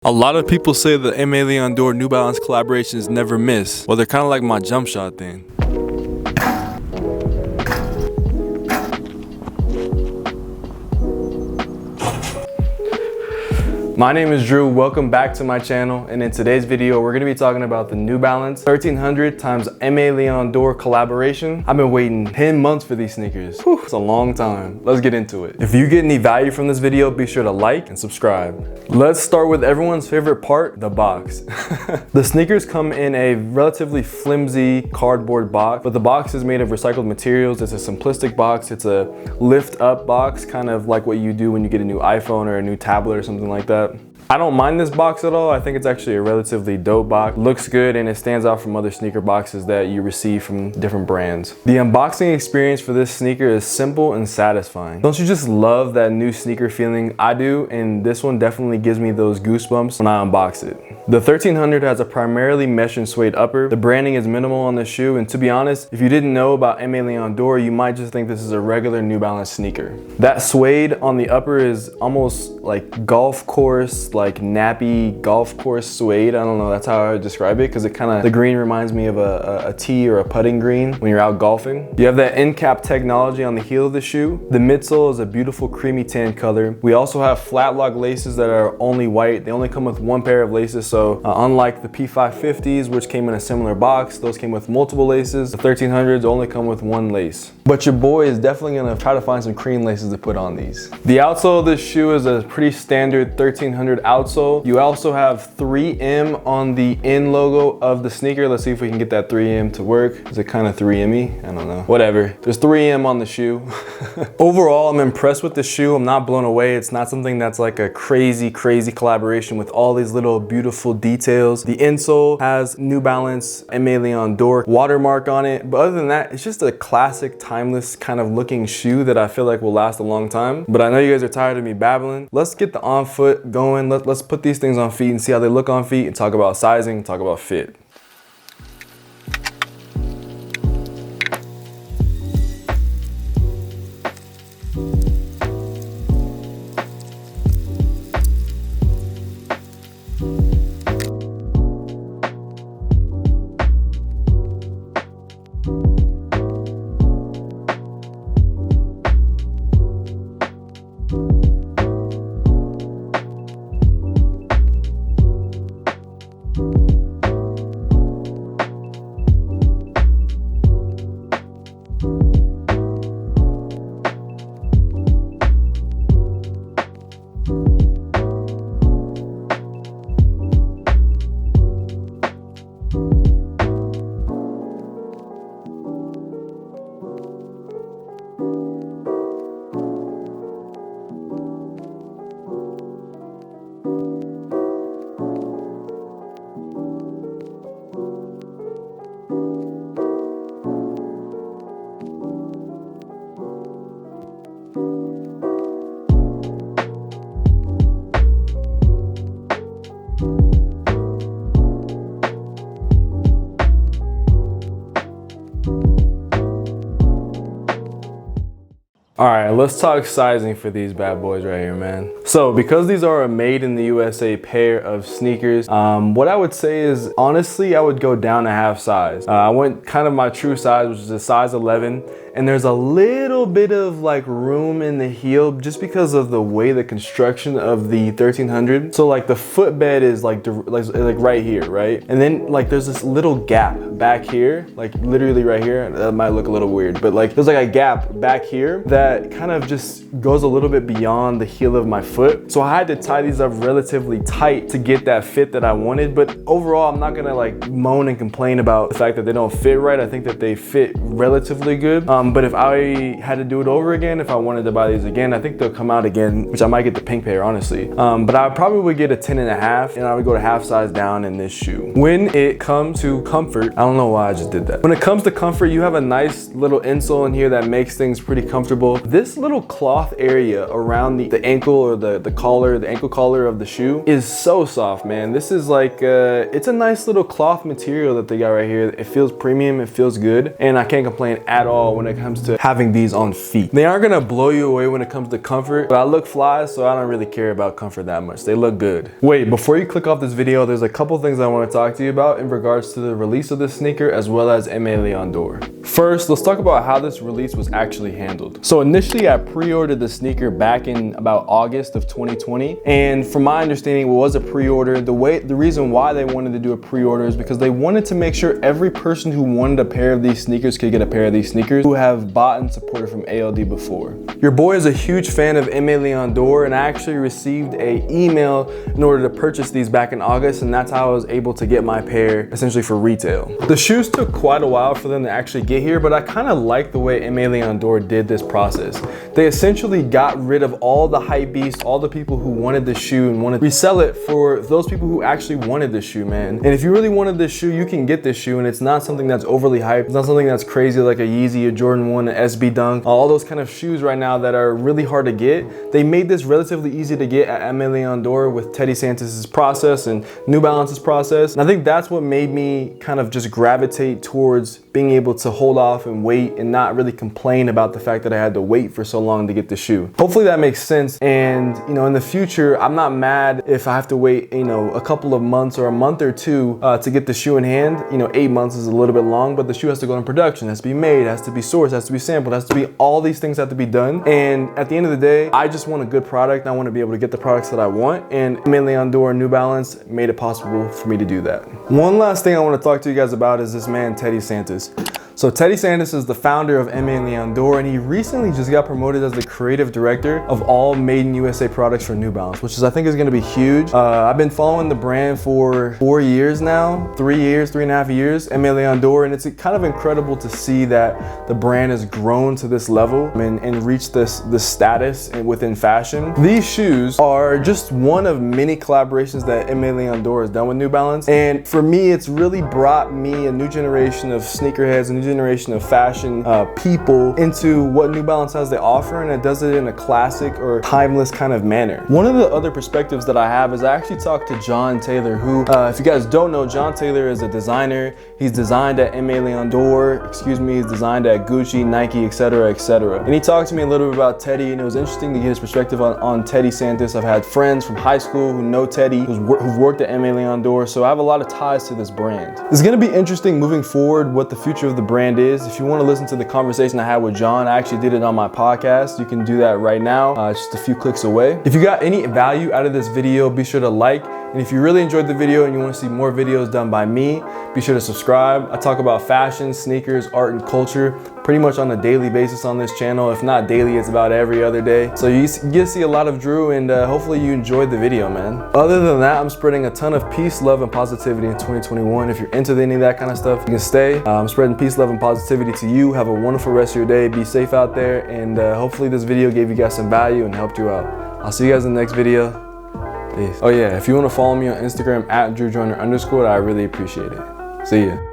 A lot of people say the Aimé Dore New Balance collaborations never miss. Well, they're kind of like my jump shot thing. My name is Drew, welcome back to my channel, and in today's video we're going to be talking about the New Balance 1300 times Aimé Dore collaboration. I've been waiting 10 months for these sneakers. Whew, it's a long time. Let's get into it. If you get any value from this video, be sure to like and subscribe. Let's start with everyone's favorite part, the box. The sneakers come in a relatively flimsy cardboard box, but the box is made of recycled materials. It's a simplistic box. It's a lift up box, kind of like what you do when you get a new iPhone or a new tablet or something like that. I don't mind this box at all. I think it's actually a relatively dope box. Looks good and it stands out from other sneaker boxes that you receive from different brands. The unboxing experience for this sneaker is simple and satisfying. Don't you just love that new sneaker feeling? I do, and this one definitely gives me those goosebumps when I unbox it. The 1300 has a primarily mesh and suede upper. The branding is minimal on the shoe, and to be honest, if you didn't know about Aimé Dore, you might just think this is a regular New Balance sneaker. That suede on the upper is almost like golf course, like nappy golf course suede. I don't know, that's how I would describe it, because the green reminds me of a tee or a putting green when you're out golfing. You have that end cap technology on the heel of the shoe. The midsole is a beautiful creamy tan color. We also have flat lock laces that are only white. They only come with one pair of laces, so unlike the P550s, which came in a similar box, those came with multiple laces. The 1300s only come with one lace. But your boy is definitely gonna try to find some cream laces to put on these. The outsole of this shoe is a pretty standard 1300 outsole. You also have 3M on the in logo of the sneaker. Let's see if we can get that 3M to work. Is it kind of 3M-y? I don't know. Whatever. There's 3M on the shoe. Overall, I'm impressed with the shoe. I'm not blown away. It's not something that's like a crazy collaboration with all these little beautiful details. The insole has New Balance Aimé Dore watermark on it. But other than that, it's just a classic, timeless kind of looking shoe that I feel like will last a long time. But I know you guys are tired of me babbling. Let's get the on foot going. Let's put these things on feet and see how they look on feet and talk about sizing, talk about fit. All right, let's talk sizing for these bad boys right here, man. So because these are a made in the USA pair of sneakers, what I would say is, honestly, I would go down a half size. I went kind of my true size, which is a size 11. And there's a little bit of like room in the heel just because of the way the construction of the 1300. So like the footbed is like right here, right? And then like there's this little gap back here, like literally right here. That might look a little weird, but like there's like a gap back here that kind of just goes a little bit beyond the heel of my foot. So I had to tie these up relatively tight to get that fit that I wanted. But overall, I'm not gonna like moan and complain about the fact that they don't fit right. I think that they fit relatively good. But if I had to do it over again, if I wanted to buy these again, I think they'll come out again, which I might get the pink pair, honestly. But I probably would get a 10.5, and I would go to half size down in this shoe. When it comes to comfort, I don't know why I just did that. When it comes to comfort, you have a nice little insole in here that makes things pretty comfortable. This little cloth area around the ankle or the collar, the ankle collar of the shoe is so soft, man. This is like, it's a nice little cloth material that they got right here. It feels premium, it feels good, and I can't complain at all when it comes to having these on feet. They aren't gonna blow you away when it comes to comfort, but I look fly, so I don't really care about comfort that much. They look good. Wait, before you click off this video, there's a couple things I want to talk to you about in regards to the release of this sneaker as well as Aimé Dore. First, let's talk about how this release was actually handled. So initially I pre-ordered the sneaker back in about August of 2020, and from my understanding it was a pre-order. The reason why they wanted to do a pre-order is because they wanted to make sure every person who wanted a pair of these sneakers could get a pair of these sneakers who have bought and supported from ALD before. Your boy is a huge fan of Aimé Dore, and I actually received an email in order to purchase these back in August, and that's how I was able to get my pair essentially for retail. The shoes took quite a while for them to actually get here, but I kind of like the way Aimé Dore did this process. They essentially got rid of all the hype beasts, all the people who wanted the shoe and wanted to resell it for those people who actually wanted the shoe, man. And if you really wanted this shoe, you can get this shoe, and it's not something that's overly hyped. It's not something that's crazy like a Yeezy, a Jordan 1, an SB Dunk, all those kind of shoes right now that are really hard to get. They made this relatively easy to get at Aimé Dore with Teddy Santis' process and New Balance's process. And I think that's what made me kind of just gravitate towards being able to hold off and wait and not really complain about the fact that I had to wait for so long to get the shoe. Hopefully that makes sense. And you know, in the future, I'm not mad if I have to wait, you know, a couple of months or a month or two to get the shoe in hand. You know, 8 months is a little bit long, but the shoe has to go in production, has to be made, has to be sourced, has to be sampled, has to be, all these things have to be done. And at the end of the day, I just want a good product. I want to be able to get the products that I want, and Aimé Dore and New Balance made it possible for me to do that. One last thing I want to talk to you guys about is this man, Teddy Santis. So Teddy Santis is the founder of Aimé Dore, and he recently just got promoted as the creative director of all Made in USA products for New Balance, which is, I think, is going to be huge. I've been following the brand for 4 years now, 3.5 years, Aimé Dore, and it's kind of incredible to see that the brand has grown to this level and reached this status within fashion. These shoes are just one of many collaborations that Aimé Dore has done with New Balance, and for me, it's really brought me a new generation of sneakerheads, a new generation of fashion people into what New Balance has to offer, and it does it in a classic or timeless kind of manner. One of the other perspectives that I have is I actually talked to John Taylor, who, if you guys don't know, John Taylor is a designer. He's designed at Aimé Dore, he's designed at Gucci, Nike, etc., etc. And he talked to me a little bit about Teddy, and it was interesting to get his perspective on Teddy Santis. I've had friends from high school who know Teddy, who've worked at Aimé Dore, so I have a lot of ties to this brand. It's gonna be interesting moving forward what the future of the brand is. If you want to listen to the conversation I had with John, I actually did it on my podcast. You can do that right now. It's just a few clicks away. If you got any value out of this video, be sure to like. And if you really enjoyed the video and you want to see more videos done by me, be sure to subscribe. I talk about fashion, sneakers, art, and culture pretty much on a daily basis on this channel. If not daily, it's about every other day. So you get to see a lot of Drew, and hopefully you enjoyed the video, man. Other than that, I'm spreading a ton of peace, love, and positivity in 2021. If you're into any of that kind of stuff, you can stay. I'm spreading peace, love, and positivity to you. Have a wonderful rest of your day. Be safe out there, and hopefully this video gave you guys some value and helped you out. I'll see you guys in the next video. Peace. Oh yeah, if you want to follow me on Instagram at DrewJoyner_, I really appreciate it. See ya.